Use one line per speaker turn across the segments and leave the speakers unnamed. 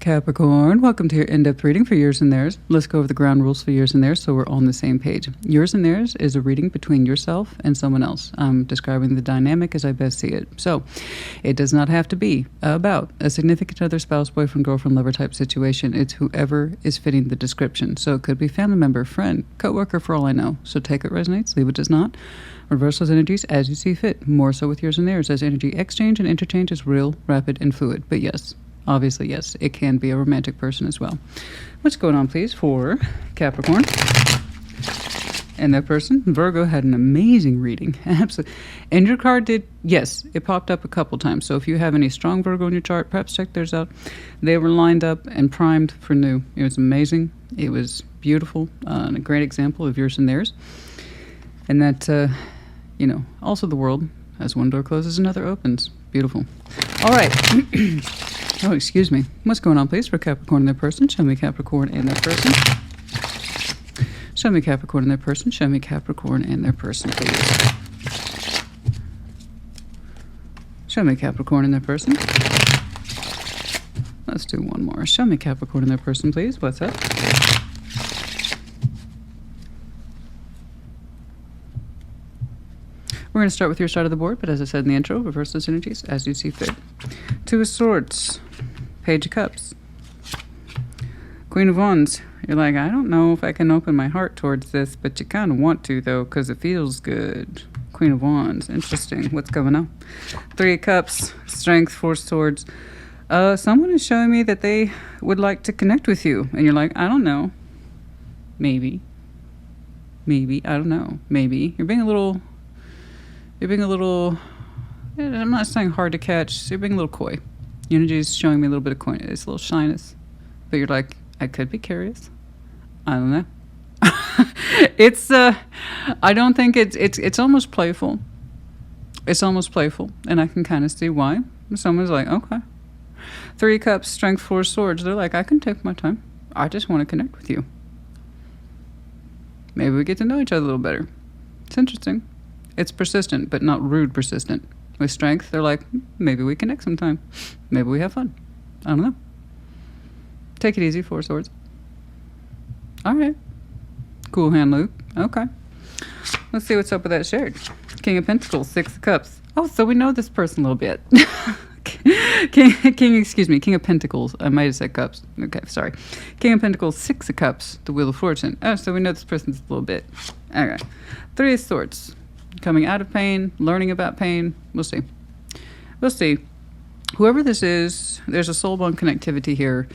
Capricorn, welcome to your in-depth reading for yours and theirs. Let's go over the ground rules for yours and theirs so we're all on the same page. Yours and theirs is a reading between yourself and someone else. I'm describing the dynamic as I best see it. So it does not have to be about a significant other, spouse, boyfriend, girlfriend, lover type situation. It's whoever is fitting the description. So it could be family member, friend, coworker for all I know. So take what resonates, leave what does not. Reverse those energies as you see fit. More so with yours and theirs, as energy exchange and interchange is real, rapid, and fluid. But yes, obviously, yes, it can be a romantic person as well. What's going on, please, for Capricorn and that person? Virgo had an amazing reading. Absolutely. And your card did, yes, it popped up a couple times. So if you have any strong Virgo in your chart, perhaps check theirs out. They were lined up and primed for new. It was amazing. It was beautiful. And a great example of yours and theirs. And that, also the world, as one door closes, another opens. Beautiful. All right. Oh, excuse me. What's going on, please, for Capricorn and their person? Show me Capricorn and their person. Show me Capricorn and their person. Show me Capricorn and their person, please. Show me Capricorn and their person. Let's do one more. Show me Capricorn and their person, please. What's up? We're going to start with your side of the board, but as I said in the intro, reverse those energies as you see fit. Two of Swords, Page of Cups, Queen of Wands. You're like, I don't know if I can open my heart towards this, but you kind of want to, though, because it feels good. Queen of Wands. Interesting. What's going on? Three of Cups, Strength, Four of Swords. Someone is showing me that they would like to connect with you, and you're like, I don't know. Maybe. I don't know. Maybe. You're being a little, I'm not saying hard to catch. You're being a little coy. Unity is showing me a little bit of coyness, a little shyness. But you're like, I could be curious. I don't know. I don't think it's almost playful. It's almost playful. And I can kind of see why. Someone's like, okay. Three Cups, Strength, Four Swords. They're like, I can take my time. I just want to connect with you. Maybe we get to know each other a little better. It's interesting. It's persistent, but not rude persistent. With Strength, they're like, maybe we connect sometime. Maybe we have fun. I don't know. Take it easy, Four Swords. All right. Cool hand loop. Okay. Let's see what's up with that shared. King of Pentacles, Six of Cups. Oh, so we know this person a little bit. King of Pentacles. I might have said Cups. Okay, sorry. King of Pentacles, Six of Cups, the Wheel of Fortune. Oh, so we know this person's a little bit. Okay. Three of Swords. Coming out of pain, learning about pain. We'll see. We'll see. Whoever this is, there's a soul bond connectivity here.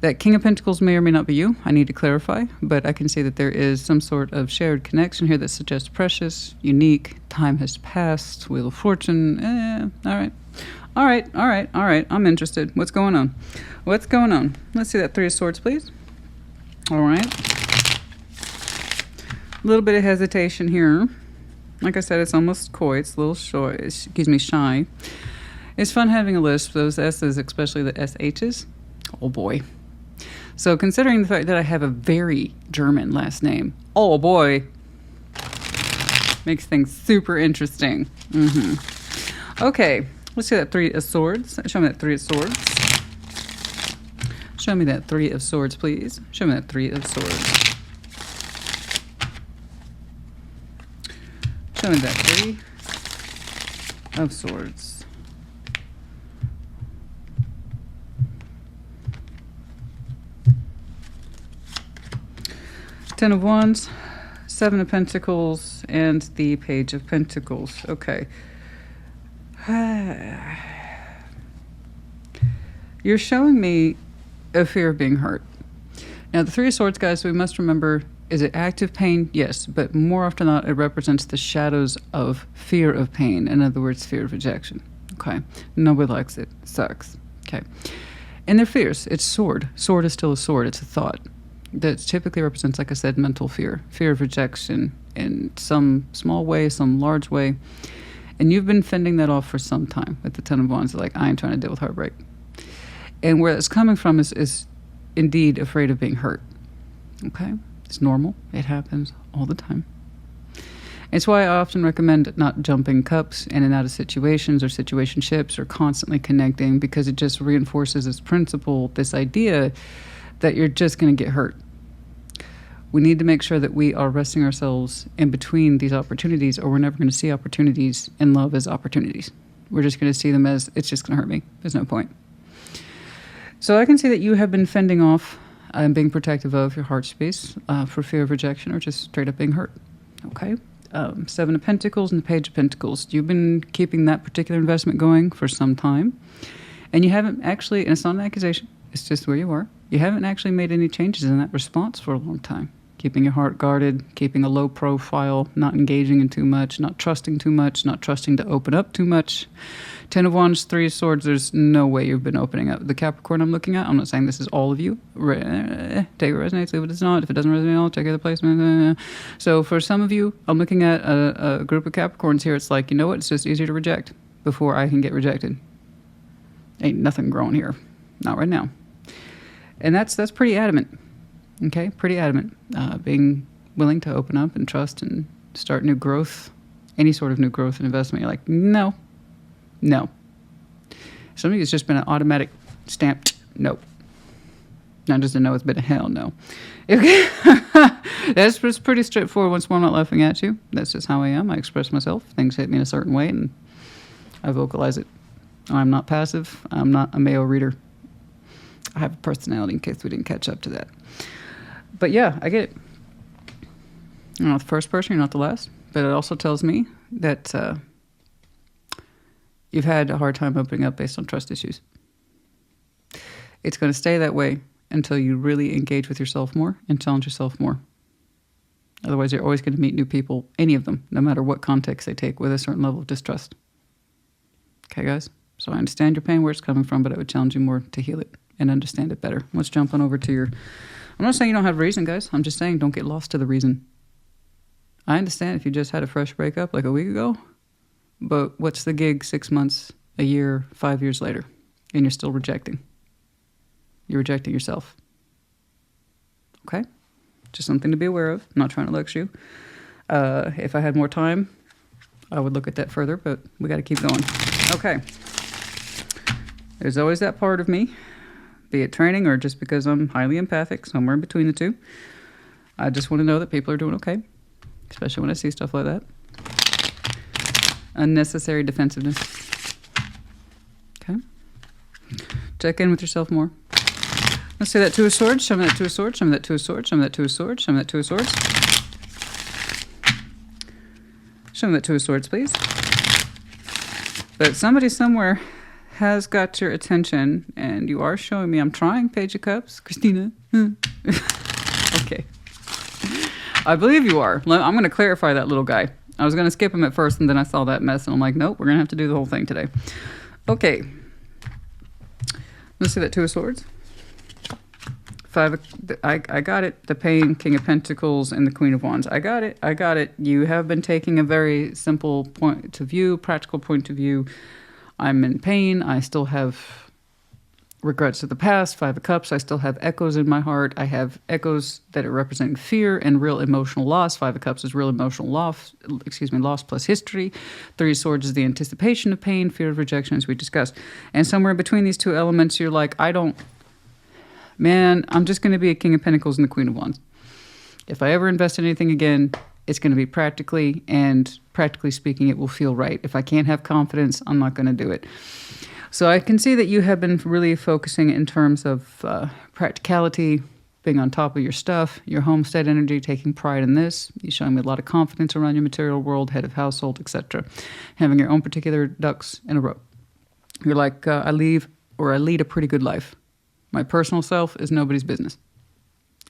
That King of Pentacles may or may not be you. I need to clarify, but I can see that there is some sort of shared connection here that suggests precious, unique, time has passed, Wheel of Fortune. All right. I'm interested. What's going on? Let's see that Three of Swords, please. All right. A little bit of hesitation here. Like I said, it's almost coy. It's a little shy. It's fun having a list. Those S's, especially the SH's. Oh, boy. So considering the fact that I have a very German last name, oh, boy, makes things super interesting. Okay. Let's see that Three of Swords. Show me that Three of Swords. Show me that Three of Swords, please. Show me that Three of Swords. Show me that Three of Swords. Ten of Wands, Seven of Pentacles, and the Page of Pentacles. Okay. You're showing me a fear of being hurt. Now, the Three of Swords, guys, we must remember, is it active pain? Yes, but more often than not, it represents the shadows of fear of pain. In other words, fear of rejection. Okay. Nobody likes it. It sucks. Okay. And they're fears. It's sword. Sword is still a sword. It's a thought. That typically represents, like I said, mental fear. Fear of rejection in some small way, some large way. And you've been fending that off for some time with the Ten of Wands. Like, I ain't trying to deal with heartbreak. And where that's coming from is indeed afraid of being hurt. Okay? It's normal. It happens all the time. It's why I often recommend not jumping cups in and out of situations or situationships or constantly connecting, because it just reinforces this principle, this idea that you're just going to get hurt. We need to make sure that we are resting ourselves in between these opportunities, or we're never going to see opportunities in love as opportunities. We're just going to see them as, it's just going to hurt me. There's no point. So I can see that you have been fending off and being protective of your heart space for fear of rejection or just straight up being hurt. Okay. Seven of Pentacles and the Page of Pentacles. You've been keeping that particular investment going for some time. And you haven't actually, and it's not an accusation, it's just where you are. You haven't actually made any changes in that response for a long time. Keeping your heart guarded, keeping a low profile, not engaging in too much, not trusting too much, not trusting to open up too much. 10 of Wands, 3 of Swords, there's no way you've been opening up. The Capricorn I'm looking at, I'm not saying this is all of you. Take what resonates, leave what does not. If it doesn't resonate at all, check other placement. So for some of you, I'm looking at a group of Capricorns here. It's like, you know what? It's just easier to reject before I can get rejected. Ain't nothing growing here. Not right now. And that's pretty adamant. Okay, pretty adamant. Being willing to open up and trust and start new growth, any sort of new growth and investment. You're like, no. Some of you, it's just been an automatic stamped no. Not just a no, it's been a hell no. Okay. That's pretty straightforward. Once more, I'm not laughing at you. That's just how I am. I express myself. Things hit me in a certain way, and I vocalize it. I'm not passive. I'm not a male reader. I have a personality, in case we didn't catch up to that. But yeah, I get it. You're not the first person, you're not the last. But it also tells me that you've had a hard time opening up based on trust issues. It's going to stay that way until you really engage with yourself more and challenge yourself more. Otherwise, you're always going to meet new people, any of them, no matter what context they take, with a certain level of distrust. Okay, guys? So I understand your pain, where it's coming from, but I would challenge you more to heal it and understand it better. Let's jump on over to your... I'm not saying you don't have reason, guys. I'm just saying don't get lost to the reason. I understand if you just had a fresh breakup like a week ago, but what's the gig 6 months, a year, 5 years later, and you're still rejecting? You're rejecting yourself. Okay? Just something to be aware of. I'm not trying to lecture you. If I had more time, I would look at that further, but we got to keep going. Okay. There's always that part of me, be it training or just because I'm highly empathic, somewhere in between the two. I just want to know that people are doing okay, especially when I see stuff like that. Unnecessary defensiveness. Okay. Check in with yourself more. Let's say that Two of Swords. Show me that Two of Swords. Show me that Two of Swords. Show me that Two of Swords. Show me that Two of Swords. Show me that Two of Swords, please. But somebody somewhere has got your attention, and you are showing me. I'm trying, Page of Cups. Christina. Okay. I believe you are. I'm going to clarify that little guy. I was going to skip him at first, and then I saw that mess, and I'm like, nope, we're going to have to do the whole thing today. Okay. Let's see that Two of Swords. I got it. The Pain, King of Pentacles, and the Queen of Wands. I got it. You have been taking a very simple point of view, practical point of view. I'm in pain. I still have regrets of the past. 5 of Cups. I still have echoes in my heart. I have echoes that are representing fear and real emotional loss. 5 of Cups is real emotional loss. Loss plus history. 3 of Swords is the anticipation of pain, fear of rejection, as we discussed. And somewhere in between these two elements, you're like, man, I'm just going to be a King of Pentacles and the Queen of Wands. If I ever invest in anything again, it's going to be practically, and practically speaking, it will feel right. If I can't have confidence, I'm not going to do it. So I can see that you have been really focusing in terms of practicality, being on top of your stuff, your homestead energy, taking pride in this. You're showing me a lot of confidence around your material world, head of household, etc. Having your own particular ducks in a row. You're like, I lead a pretty good life. My personal self is nobody's business.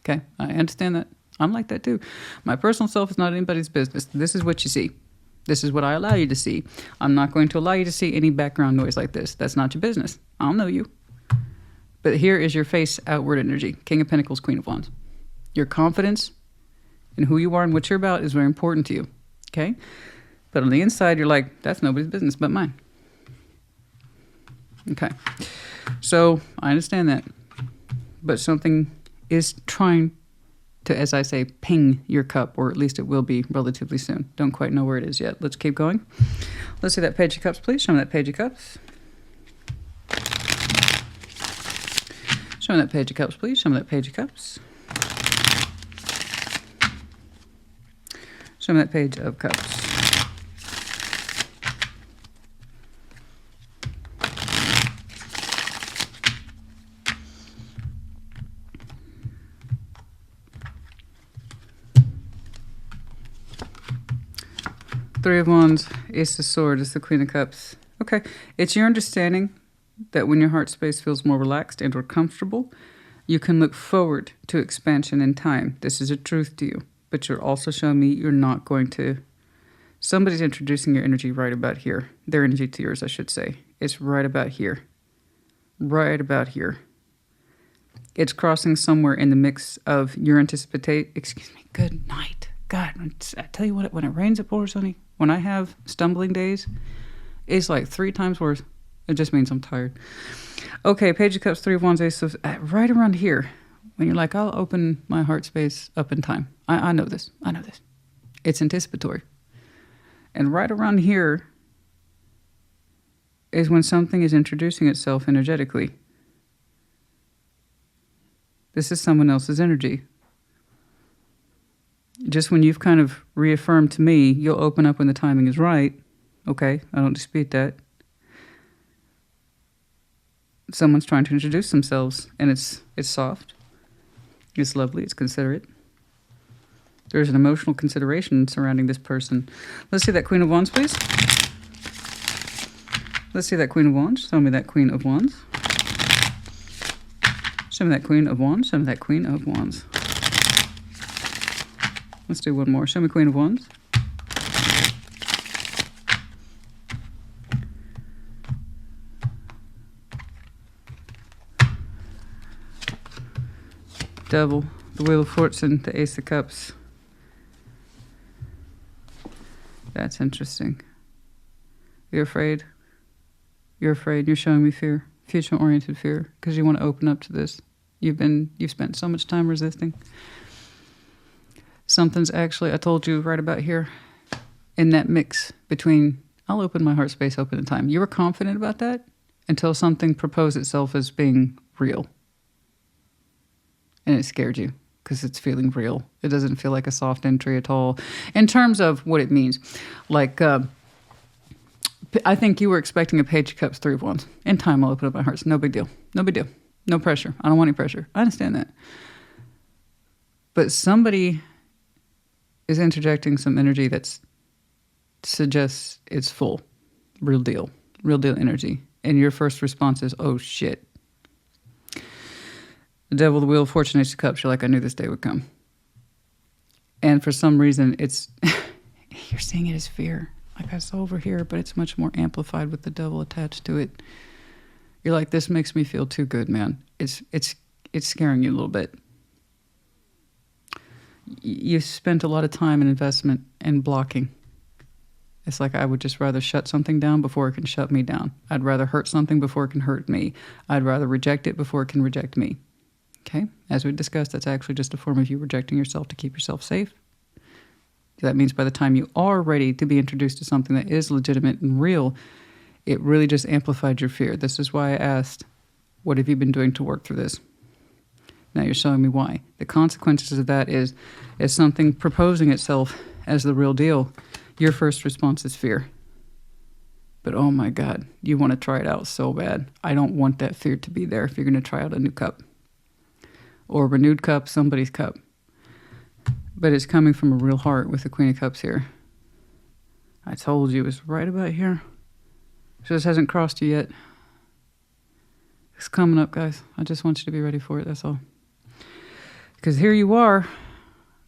Okay, I understand that. I'm like that too. My personal self is not anybody's business. This is what you see. This is what I allow you to see. I'm not going to allow you to see any background noise like this. That's not your business. I don't know you. But here is your face outward energy. King of Pentacles, Queen of Wands. Your confidence in who you are and what you're about is very important to you. Okay? But on the inside, you're like, that's nobody's business but mine. Okay. So I understand that. But something is trying to, as I say, ping your cup, or at least it will be relatively soon. Don't quite know where it is yet. Let's keep going. Let's see that Page of Cups, please. Show me that Page of Cups. Show me that Page of Cups, please. Show me that Page of Cups. Show me that Page of Cups. Three of Wands, Ace of Swords, is the Queen of Cups. Okay, it's your understanding that when your heart space feels more relaxed and or comfortable, you can look forward to expansion in time. This is a truth to you, but you're also showing me you're not going to... Somebody's introducing your energy right about here. Their energy to yours, I should say. It's right about here. Right about here. It's crossing somewhere in the mix of your good night. God, I tell you what, when it rains, it pours, honey. When I have stumbling days, it's like 3 times worse. It just means I'm tired. Okay, Page of Cups, Three of Wands, Ace of... right around here, when you're like, I'll open my heart space up in time. I know this. I know this. It's anticipatory. And right around here is when something is introducing itself energetically. This is someone else's energy. Just when you've kind of reaffirmed to me, you'll open up when the timing is right. Okay, I don't dispute that. Someone's trying to introduce themselves, and it's soft. It's lovely. It's considerate. There's an emotional consideration surrounding this person. Let's see that Queen of Wands, please. Let's see that Queen of Wands. Show me that Queen of Wands. Show me that Queen of Wands. Show me that Queen of Wands. Let's do one more. Show me Queen of Wands. Devil, the Wheel of Fortune, the Ace of Cups. That's interesting. You're afraid. You're afraid. You're showing me fear. Future-oriented fear. Because you want to open up to this. You've spent so much time resisting. Something's actually, I told you right about here, in that mix between, I'll open my heart space open in time. You were confident about that until something proposed itself as being real. And it scared you because it's feeling real. It doesn't feel like a soft entry at all. In terms of what it means, like, I think you were expecting a Page of Cups, Three of Wands. In time, I'll open up my heart. No big deal. No big deal. No pressure. I don't want any pressure. I understand that. But somebody is interjecting some energy that suggests it's full. Real deal. Real deal energy. And your first response is, oh shit. The Devil, the Wheel of Fortune, Ace of Cups. You're like, I knew this day would come. And for some reason, it's... you're seeing it as fear. Like I saw over here, but it's much more amplified with the devil attached to it. You're like, this makes me feel too good, man. It's scaring you a little bit. You spent a lot of time and investment in blocking. It's like I would just rather shut something down before it can shut me down. I'd rather hurt something before it can hurt me. I'd rather reject it before it can reject me. Okay? As we discussed, that's actually just a form of you rejecting yourself to keep yourself safe. That means by the time you are ready to be introduced to something that is legitimate and real, it really just amplified your fear. This is why I asked, what have you been doing to work through this? Now you're showing me why. The consequences of that is something proposing itself as the real deal. Your first response is fear. But oh my God, you want to try it out so bad. I don't want that fear to be there if you're going to try out a new cup. Or a renewed cup, somebody's cup. But it's coming from a real heart with the Queen of Cups here. I told you it was right about here. It just hasn't crossed you yet. It's coming up, guys. I just want you to be ready for it, that's all. Because here you are.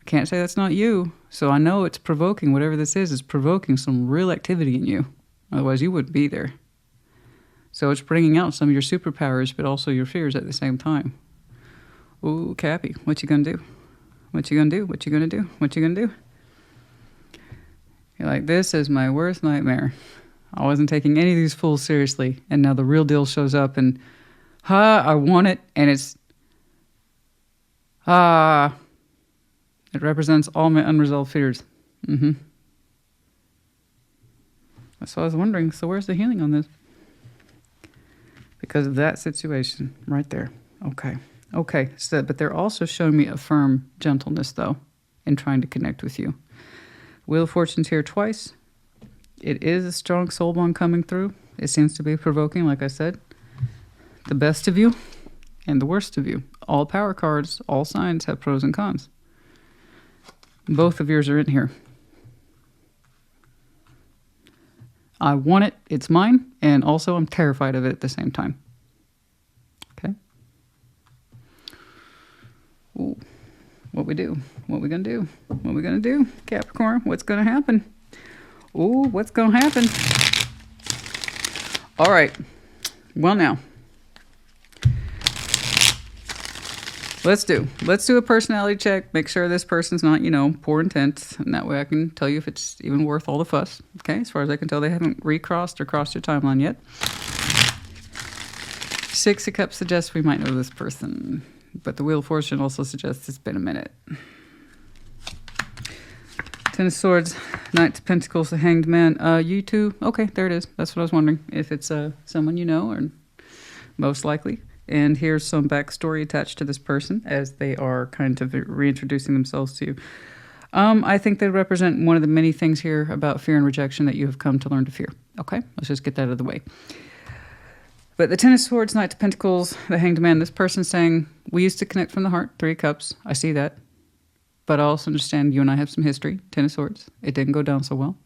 I can't say that's not you. So I know it's provoking, whatever this is provoking some real activity in you. Otherwise you wouldn't be there. So it's bringing out some of your superpowers, but also your fears at the same time. Ooh, Cappy, what you gonna do? What you gonna do? What you gonna do? What you gonna do? You're like, this is my worst nightmare. I wasn't taking any of these fools seriously. And now the real deal shows up and, I want it. And it's, It represents all my unresolved fears. That's what I was wondering. So where's the healing on this? Because of that situation right there. Okay. Okay. So, but they're also showing me a firm gentleness, though, in trying to connect with you. Wheel of Fortune's here twice. It is a strong soul bond coming through. It seems to be provoking, like I said. The best of you and the worst of you. All power cards, all signs have pros and cons. Both of yours are in here. I want it, it's mine, and also I'm terrified of it at the same time. Okay? Ooh. What we do? What we gonna do? What we gonna do? Capricorn, what's gonna happen? Ooh, what's gonna happen? All right. Well, now. Let's do a personality check. Make sure this person's not, poor intent. And that way I can tell you if it's even worth all the fuss. Okay, as far as I can tell, they haven't recrossed or crossed your timeline yet. Six of Cups suggests we might know this person. But the Wheel of Fortune also suggests it's been a minute. Ten of Swords, Knight of Pentacles, the Hanged Man. You two, okay, there it is. That's what I was wondering. If it's someone you know, or most likely. And here's some backstory attached to this person as they are kind of reintroducing themselves to you. I think they represent one of the many things here about fear and rejection that you have come to learn to fear. Okay, let's just get that out of the way. But the Ten of Swords, Knight of Pentacles, the Hanged Man, this person's saying, we used to connect from the heart, Three of Cups. I see that. But I also understand you and I have some history. Ten of Swords. It didn't go down so well.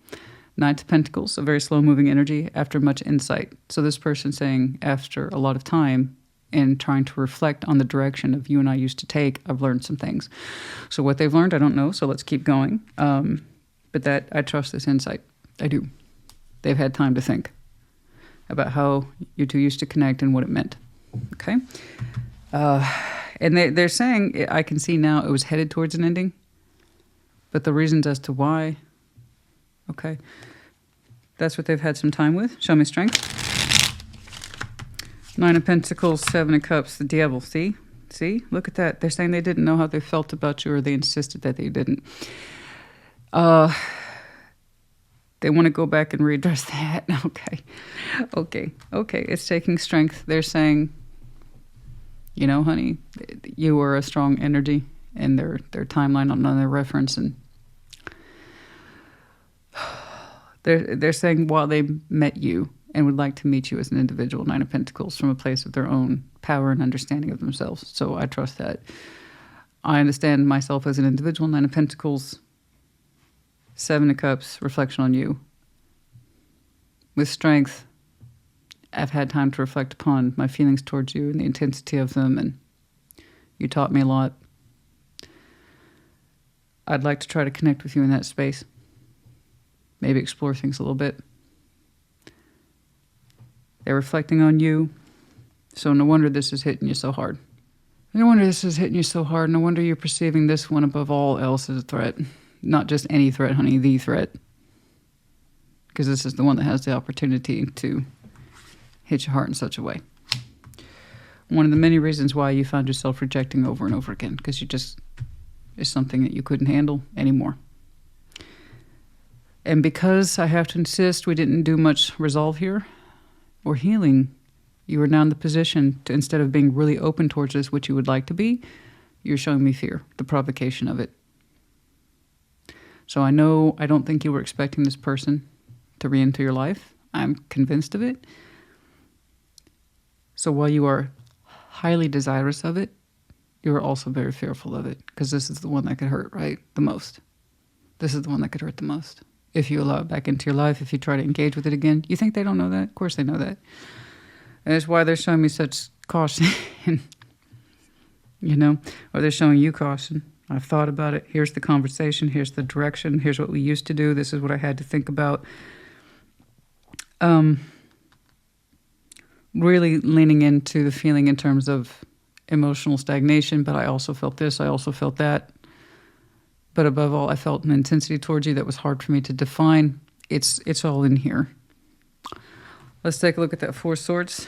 Knight of Pentacles, a very slow-moving energy after much insight. So this person's saying, after a lot of time, and trying to reflect on the direction of you and I used to take, I've learned some things. So what they've learned, I don't know, so let's keep going. But that I trust this insight. I do. They've had time to think about how you two used to connect and what it meant. Okay? And they're saying, I can see now it was headed towards an ending, but the reasons as to why, okay, that's what they've had some time with. Show me strength. Nine of Pentacles, Seven of Cups, the Devil. See? Look at that. They're saying they didn't know how they felt about you, or they insisted that they didn't. They want to go back and readdress that. Okay. It's taking strength. They're saying, honey, you were a strong energy in their timeline on their reference, and they're saying while they met you and would like to meet you as an individual, Nine of Pentacles, from a place of their own power and understanding of themselves. So I trust that. I understand myself as an individual, Nine of Pentacles, Seven of Cups, reflection on you. With strength, I've had time to reflect upon my feelings towards you and the intensity of them, and you taught me a lot. I'd like to try to connect with you in that space. Maybe explore things a little bit. They're reflecting on you, so no wonder this is hitting you so hard. No wonder this is hitting you so hard. No wonder you're perceiving this one above all else as a threat. Not just any threat, honey, the threat. Because this is the one that has the opportunity to hit your heart in such a way. One of the many reasons why you found yourself rejecting over and over again, because it's something that you couldn't handle anymore. And because I have to insist we didn't do much resolve here, or healing, you are now in the position to, instead of being really open towards this, which you would like to be, you're showing me fear, the provocation of it. So I don't think you were expecting this person to re-enter your life. I'm convinced of it. So while you are highly desirous of it, you're also very fearful of it, because this is the one that could hurt, right? The most. This is the one that could hurt the most. If you allow it back into your life, if you try to engage with it again. You think they don't know that? Of course they know that. And that's why they're showing me such caution. Or they're showing you caution. I've thought about it. Here's the conversation. Here's the direction. Here's what we used to do. This is what I had to think about. Really leaning into the feeling in terms of emotional stagnation, but I also felt this. I also felt that. But above all, I felt an intensity towards you that was hard for me to define. It's all in here. Let's take a look at that Four Swords.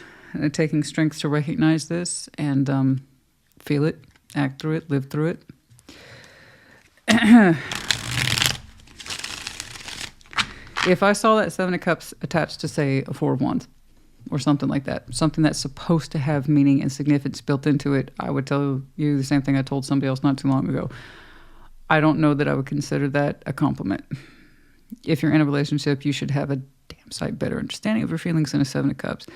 Taking strength to recognize this and feel it, act through it, live through it. If I saw that Seven of Cups attached to, say, a Four of Wands or something like that, something that's supposed to have meaning and significance built into it, I would tell you the same thing I told somebody else not too long ago. I don't know that I would consider that a compliment. If you're in a relationship, you should have a damn sight better understanding of your feelings than a Seven of Cups.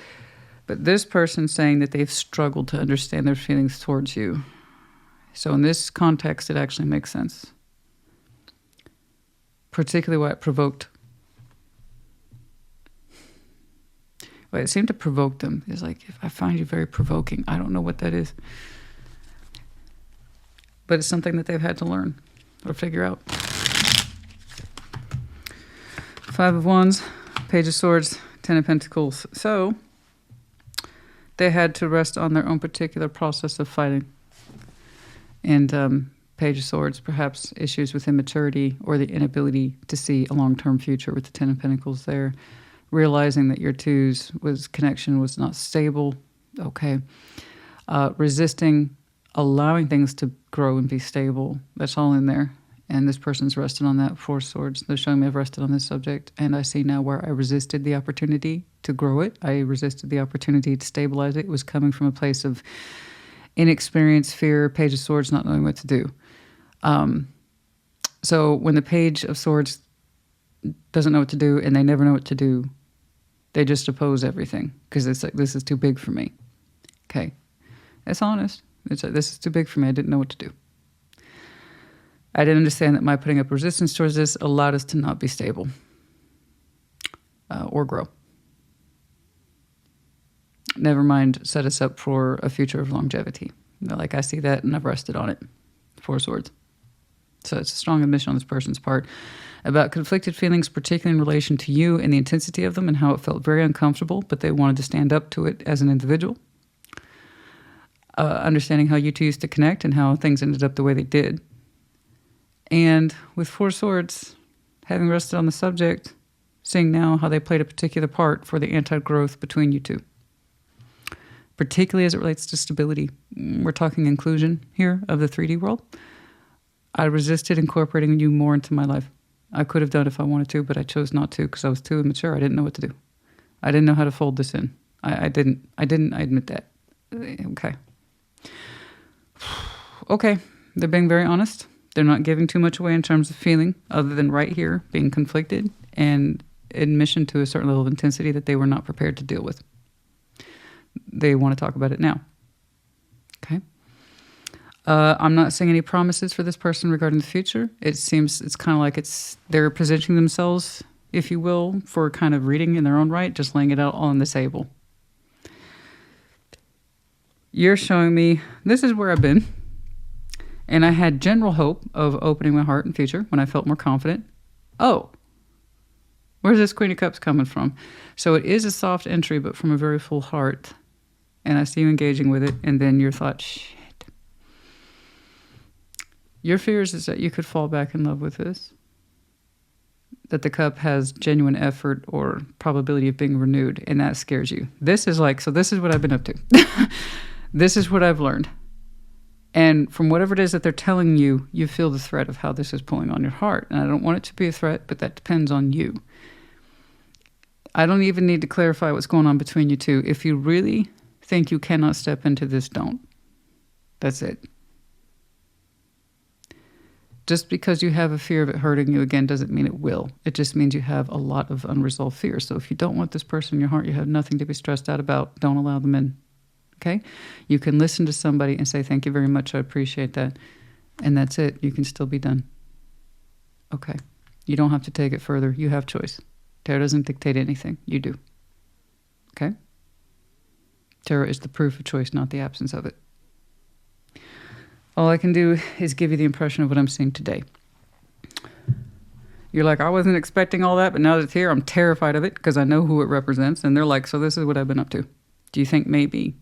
But this person saying that they've struggled to understand their feelings towards you. So in this context, it actually makes sense. Particularly what provoked. Well, it seemed to provoke them. It's like, if I find you very provoking, I don't know what that is. But it's something that they've had to learn or figure out. Five of Wands, Page of Swords, Ten of Pentacles. So they had to rest on their own particular process of fighting. And Page of Swords, perhaps issues with immaturity or the inability to see a long-term future with the Ten of Pentacles there. Realizing that your twos connection was not stable. Okay. Resisting allowing things to grow and be stable. That's all in there. And this person's rested on that. Four Swords. They're showing me I've rested on this subject. And I see now where I resisted the opportunity to grow it. I resisted the opportunity to stabilize it. It was coming from a place of inexperience, fear, Page of Swords, not knowing what to do. So when the Page of Swords doesn't know what to do and they never know what to do, they just oppose everything because it's like, this is too big for me. Okay. That's honest. It's like, this is too big for me. I didn't know what to do. I didn't understand that my putting up resistance towards this allowed us to not be stable or grow. Never mind set us up for a future of longevity. Like I see that and I've rested on it. Four Swords. So it's a strong admission on this person's part about conflicted feelings, particularly in relation to you and the intensity of them and how it felt very uncomfortable, but they wanted to stand up to it as an individual. Understanding how you two used to connect and how things ended up the way they did. And with Four Swords, having rested on the subject, seeing now how they played a particular part for the anti-growth between you two. Particularly as it relates to stability. We're talking inclusion here of the 3D world. I resisted incorporating you more into my life. I could have done if I wanted to, but I chose not to because I was too immature. I didn't know what to do. I didn't know how to fold this in. I didn't. I admit that. Okay. Okay. They're being very honest. They're not giving too much away in terms of feeling other than right here being conflicted and admission to a certain level of intensity that they were not prepared to deal with. They want to talk about it now. Okay. I'm not saying any promises for this person regarding the future. It seems it's kind of like they're positioning themselves, if you will, for kind of reading in their own right, just laying it out on the table. You're showing me this is where I've been. And I had general hope of opening my heart in future when I felt more confident. Oh, where's this Queen of Cups coming from? So it is a soft entry, but from a very full heart. And I see you engaging with it. And then your thought, shit. Your fears is that you could fall back in love with this. That the cup has genuine effort or probability of being renewed. And that scares you. This is like, so this is what I've been up to. This is what I've learned. And from whatever it is that they're telling you, you feel the threat of how this is pulling on your heart. And I don't want it to be a threat, but that depends on you. I don't even need to clarify what's going on between you two. If you really think you cannot step into this, don't. That's it. Just because you have a fear of it hurting you again doesn't mean it will. It just means you have a lot of unresolved fear. So if you don't want this person in your heart, you have nothing to be stressed out about. Don't allow them in. Okay? You can listen to somebody and say, thank you very much, I appreciate that. And that's it. You can still be done. Okay. You don't have to take it further. You have choice. Tarot doesn't dictate anything. You do. Okay? Tarot is the proof of choice, not the absence of it. All I can do is give you the impression of what I'm seeing today. You're like, I wasn't expecting all that, but now that it's here, I'm terrified of it because I know who it represents. And they're like, so this is what I've been up to. Do you think maybe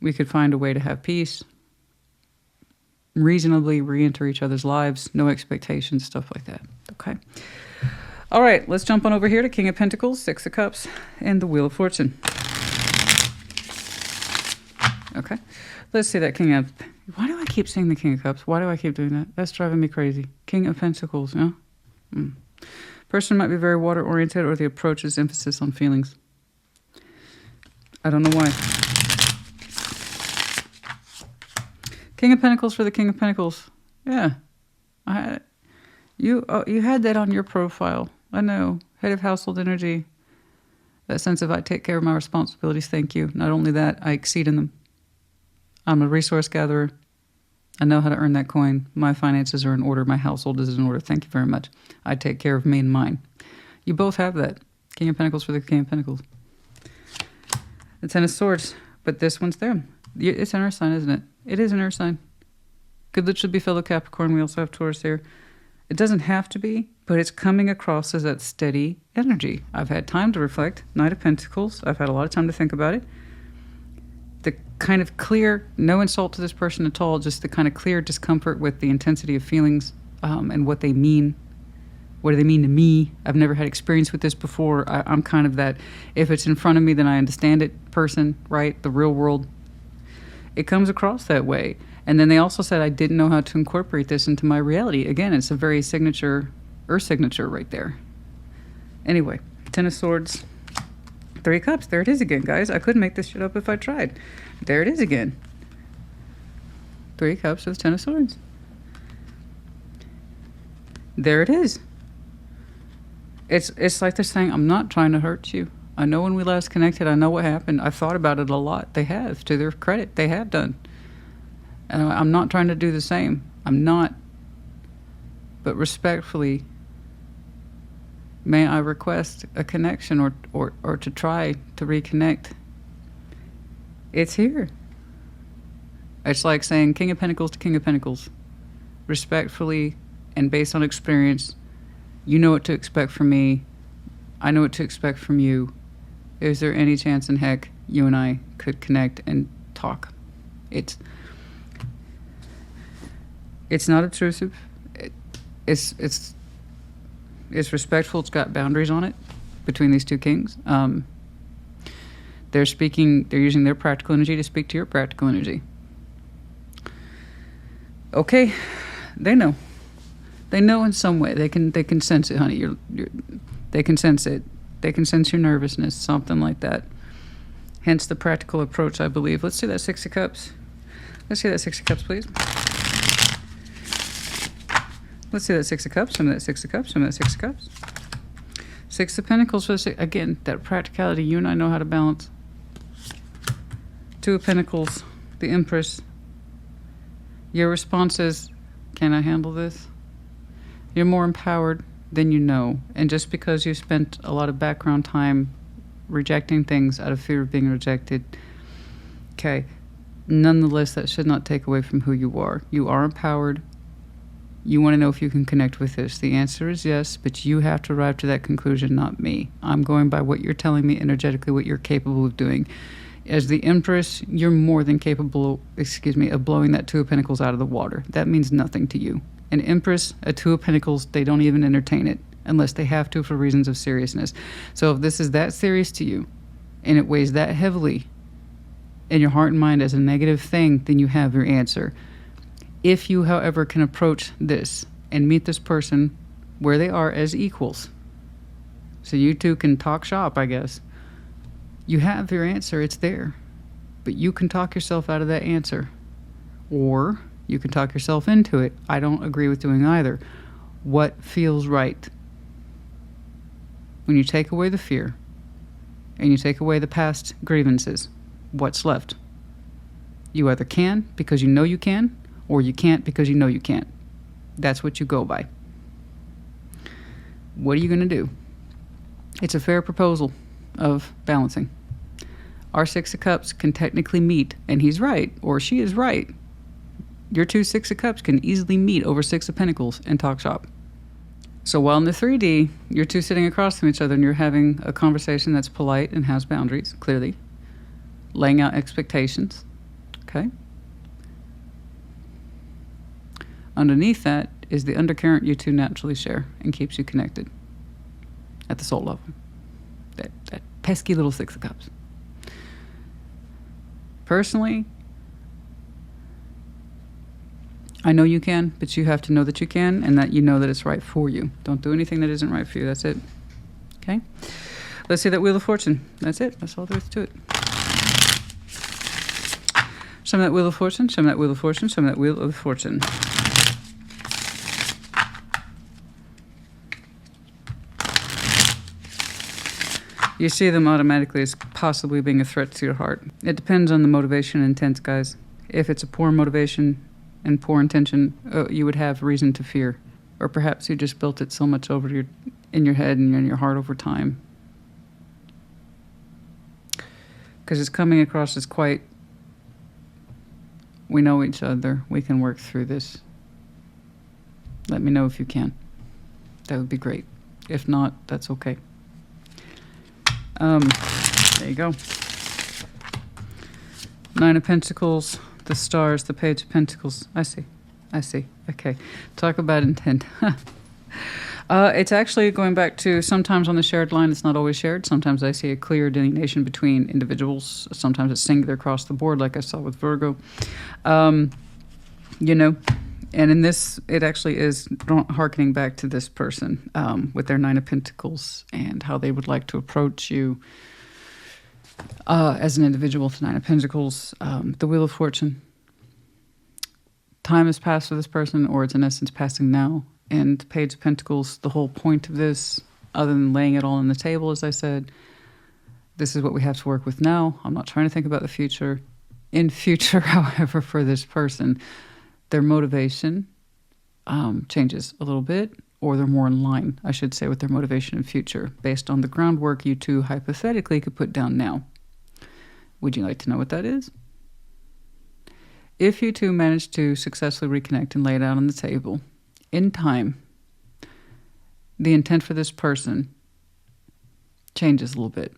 we could find a way to have peace, reasonably re-enter each other's lives, no expectations, stuff like that? Okay. All right, let's jump on over here to King of Pentacles, Six of Cups, and the Wheel of Fortune. Okay, let's see that King of Why do I keep saying the King of Cups? Why do I keep doing that? That's driving me crazy. King of Pentacles, yeah? Person might be very water-oriented, or the approach is emphasis on feelings. I don't know why. King of Pentacles for the King of Pentacles. Yeah. You had that on your profile. I know. Head of household energy. That sense of I take care of my responsibilities, thank you. Not only that, I exceed in them. I'm a resource gatherer. I know how to earn that coin. My finances are in order. My household is in order. Thank you very much. I take care of me and mine. You both have that. King of Pentacles for the King of Pentacles. The Ten of Swords. But this one's there. It's an Earth sign, isn't it? It is an Earth sign. Could literally be fellow Capricorn. We also have Taurus here. It doesn't have to be, but it's coming across as that steady energy. I've had time to reflect. Knight of Pentacles. I've had a lot of time to think about it. The kind of clear, no insult to this person at all, just the kind of clear discomfort with the intensity of feelings and what they mean. What do they mean to me? I've never had experience with this before. I'm kind of that, if it's in front of me, then I understand it person, right? The real world. It comes across that way. And then they also said I didn't know how to incorporate this into my reality. Again, it's a very signature, Earth signature right there. Anyway, Ten of Swords, Three of Cups. There it is again, guys. I couldn't make this shit up if I tried. There it is again. Three of Cups with Ten of Swords. There it is. It's like they're saying, I'm not trying to hurt you. I know when we last connected, I know what happened. I've thought about it a lot. They have, to their credit. They have done. And I'm not trying to do the same. I'm not. But respectfully, may I request a connection or to try to reconnect? It's here. It's like saying King of Pentacles to King of Pentacles. Respectfully and based on experience, you know what to expect from me. I know what to expect from you. Is there any chance in heck you and I could connect and talk? It's not obtrusive. It's respectful. It's got boundaries on it between these two kings. They're using their practical energy to speak to your practical energy. Okay, they know. They know in some way. They can sense it, honey. They can sense it. They can sense your nervousness, something like that. Hence the practical approach, I believe. Let's see that Six of Cups. Let's see that Six of Cups, please. Let's see that Six of Cups, some of that Six of Cups, some of that Six of Cups. Six of Pentacles, for the again, that practicality you and I know how to balance. Two of Pentacles, the Empress. Your response is, can I handle this? You're more empowered than you know. And just because you spent a lot of background time rejecting things out of fear of being rejected, okay, nonetheless, that should not take away from who you are. You are empowered. You want to know if you can connect with this. The answer is yes, but you have to arrive to that conclusion, not me. I'm going by what you're telling me energetically, what you're capable of doing. As the Empress, you're more than capable, of blowing that Two of Pentacles out of the water. That means nothing to you. An Empress, a Two of Pentacles, they don't even entertain it unless they have to for reasons of seriousness. So if this is that serious to you and it weighs that heavily in your heart and mind as a negative thing, then you have your answer. If you, however, can approach this and meet this person where they are as equals, so you two can talk shop, I guess, you have your answer. It's there. But you can talk yourself out of that answer. Or you can talk yourself into it. I don't agree with doing either. What feels right? When you take away the fear and you take away the past grievances, what's left? You either can because you know you can, or you can't because you know you can't. That's what you go by. What are you going to do? It's a fair proposal of balancing. Our Six of Cups can technically meet, and he's right, or she is right. Your two Six of Cups can easily meet over Six of Pentacles and talk shop. So while in the 3D, you're two sitting across from each other and you're having a conversation that's polite and has boundaries, clearly, laying out expectations, okay? Underneath that is the undercurrent you two naturally share and keeps you connected at the soul level. That pesky little Six of Cups. Personally, I know you can, but you have to know that you can and that you know that it's right for you. Don't do anything that isn't right for you. That's it. Okay? Let's see that Wheel of Fortune. That's it. That's all there is to it. Show me that Wheel of Fortune. Show me that Wheel of Fortune. Show me that Wheel of Fortune. You see them automatically as possibly being a threat to your heart. It depends on the motivation and intent, guys. If it's a poor motivation and poor intention, you would have reason to fear. Or perhaps you just built it so much in your head and in your heart over time. Because it's coming across as quite, we know each other, we can work through this. Let me know if you can. That would be great. If not, that's okay. There you go. Nine of Pentacles, the Stars, the Page of Pentacles. I see. Okay. Talk about intent. It's actually going back to sometimes on the shared line, it's not always shared. Sometimes I see a clear delineation between individuals. Sometimes it's singular across the board, like I saw with Virgo. You know, and in this, it actually is harkening back to this person with their Nine of Pentacles and how they would like to approach you as an individual with the Nine of Pentacles. The Wheel of Fortune. Time has passed for this person, or it's in essence passing now. And Page of Pentacles, the whole point of this, other than laying it all on the table, as I said, this is what we have to work with now. I'm not trying to think about the future. In future, however, for this person, their motivation changes a little bit, or they're more in line, I should say, with their motivation in future, based on the groundwork you two hypothetically could put down now. Would you like to know what that is? If you two manage to successfully reconnect and lay it out on the table, in time, the intent for this person changes a little bit.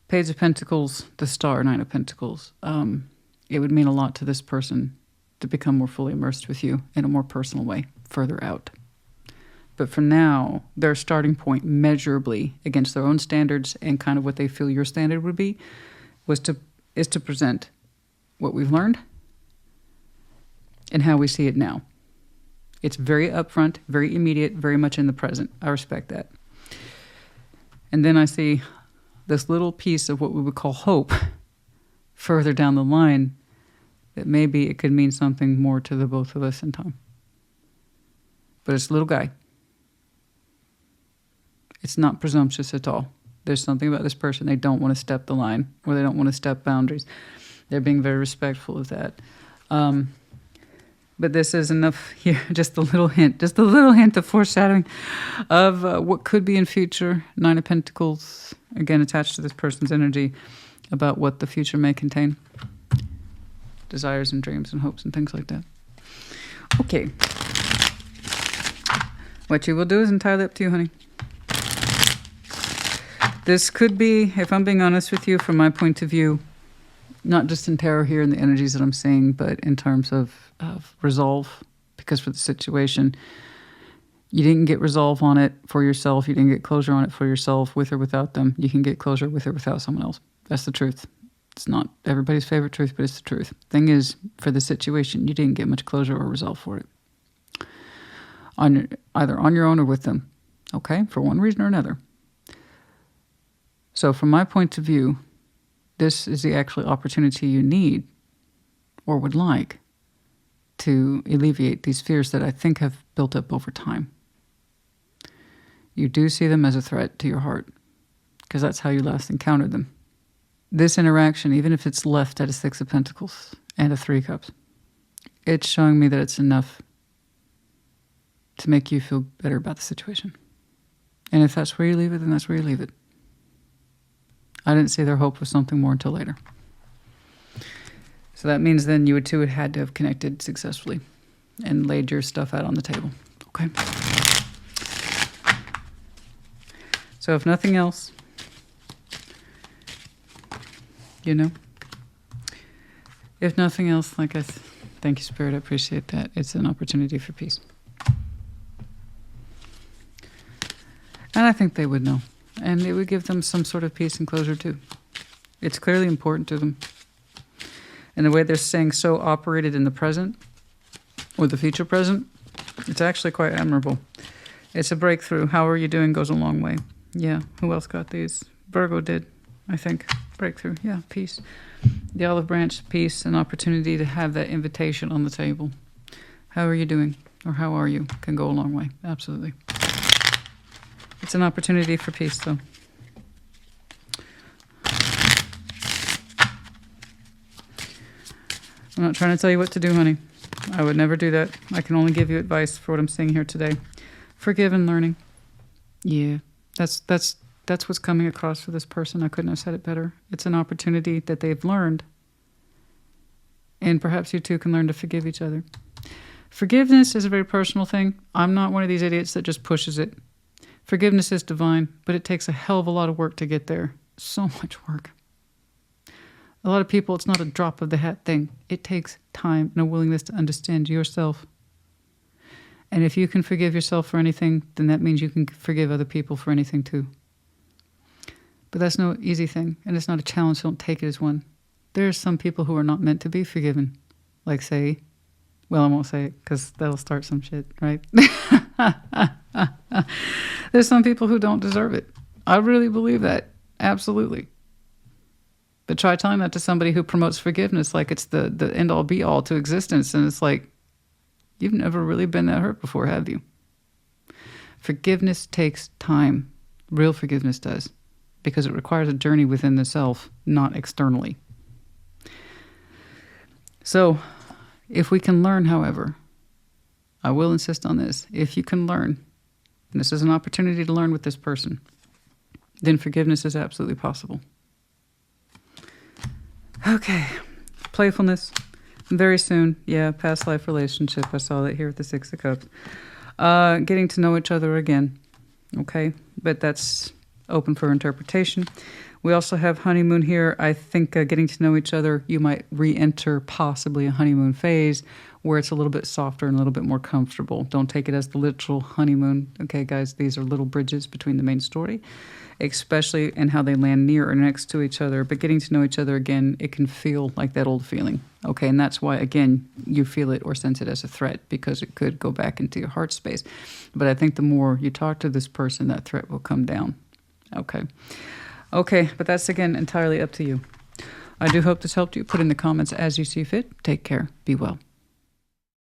Page of Pentacles, the Star, Nine of Pentacles. It would mean a lot to this person to become more fully immersed with you in a more personal way, further out. But for now, their starting point measurably against their own standards and kind of what they feel your standard would be is to present what we've learned and how we see it now. It's very upfront, very immediate, very much in the present. I respect that. And then I see this little piece of what we would call hope further down the line, that maybe it could mean something more to the both of us in time. But it's a little guy. It's not presumptuous at all. There's something about this person, they don't want to step the line, or they don't want to step boundaries. They're being very respectful of that. But this is enough here, just a little hint of foreshadowing of what could be in future. Nine of Pentacles, again, attached to this person's energy, about what the future may contain. Desires and dreams and hopes and things like that. Okay. What you will do is entirely up to you, honey. This could be, if I'm being honest with you, from my point of view, not just in tarot here and the energies that I'm seeing, but in terms of resolve, because for the situation, you didn't get resolve on it for yourself. You didn't get closure on it for yourself, with or without them. You can get closure with or without someone else. That's the truth. It's not everybody's favorite truth, but it's the truth. Thing is, for the situation, you didn't get much closure or resolve for it. Either on your own or with them. Okay? For one reason or another. So from my point of view, this is the actual opportunity you need or would like to alleviate these fears that I think have built up over time. You do see them as a threat to your heart, because that's how you last encountered them. This interaction, even if it's left at a Six of Pentacles and a Three of Cups, it's showing me that it's enough to make you feel better about the situation. And if that's where you leave it, then that's where you leave it. I didn't see their hope was something more until later. So that means then you two had had to have connected successfully and laid your stuff out on the table. Okay? So if nothing else, you know, if nothing else, like thank you, Spirit, I appreciate that. It's an opportunity for peace. And I think they would know. And it would give them some sort of peace and closure too. It's clearly important to them. And the way they're saying so operated in the present, or the future present, it's actually quite admirable. It's a breakthrough. How are you doing goes a long way. Yeah, who else got these? Virgo did, I think. Breakthrough, yeah, peace. The olive branch, peace, an opportunity to have that invitation on the table. How are you doing? Or how are you? Can go a long way, absolutely. It's an opportunity for peace, though. I'm not trying to tell you what to do, honey. I would never do that. I can only give you advice for what I'm saying here today. Forgive and learning. Yeah, that's what's coming across for this person. I couldn't have said it better. It's an opportunity that they've learned. And perhaps you two can learn to forgive each other. Forgiveness is a very personal thing. I'm not one of these idiots that just pushes it. Forgiveness is divine, but it takes a hell of a lot of work to get there. So much work. A lot of people, it's not a drop of the hat thing. It takes time and a willingness to understand yourself. And if you can forgive yourself for anything, then that means you can forgive other people for anything too. But that's no easy thing, and it's not a challenge, so don't take it as one. There are some people who are not meant to be forgiven. Like say, well, I won't say it because that'll start some shit, right? There's some people who don't deserve it. I really believe that. Absolutely. But try telling that to somebody who promotes forgiveness like it's the end-all be-all to existence. And it's like, you've never really been that hurt before, have you? Forgiveness takes time. Real forgiveness does. Because it requires a journey within the self, not externally. So, if we can learn, however, I will insist on this. If you can learn, and this is an opportunity to learn with this person, then forgiveness is absolutely possible. Okay, playfulness, very soon. Yeah, past life relationship. I saw that here with the Six of Cups. Getting to know each other again. Okay, but that's open for interpretation. We also have honeymoon here. I think getting to know each other, you might re-enter possibly a honeymoon phase where it's a little bit softer and a little bit more comfortable. Don't take it as the literal honeymoon. Okay, guys, these are little bridges between the main story, especially in how they land near or next to each other. But getting to know each other again, it can feel like that old feeling. Okay, and that's why, again, you feel it or sense it as a threat because it could go back into your heart space. But I think the more you talk to this person, that threat will come down. Okay. Okay, but that's, again, entirely up to you. I do hope this helped you. Put in the comments as you see fit. Take care. Be well.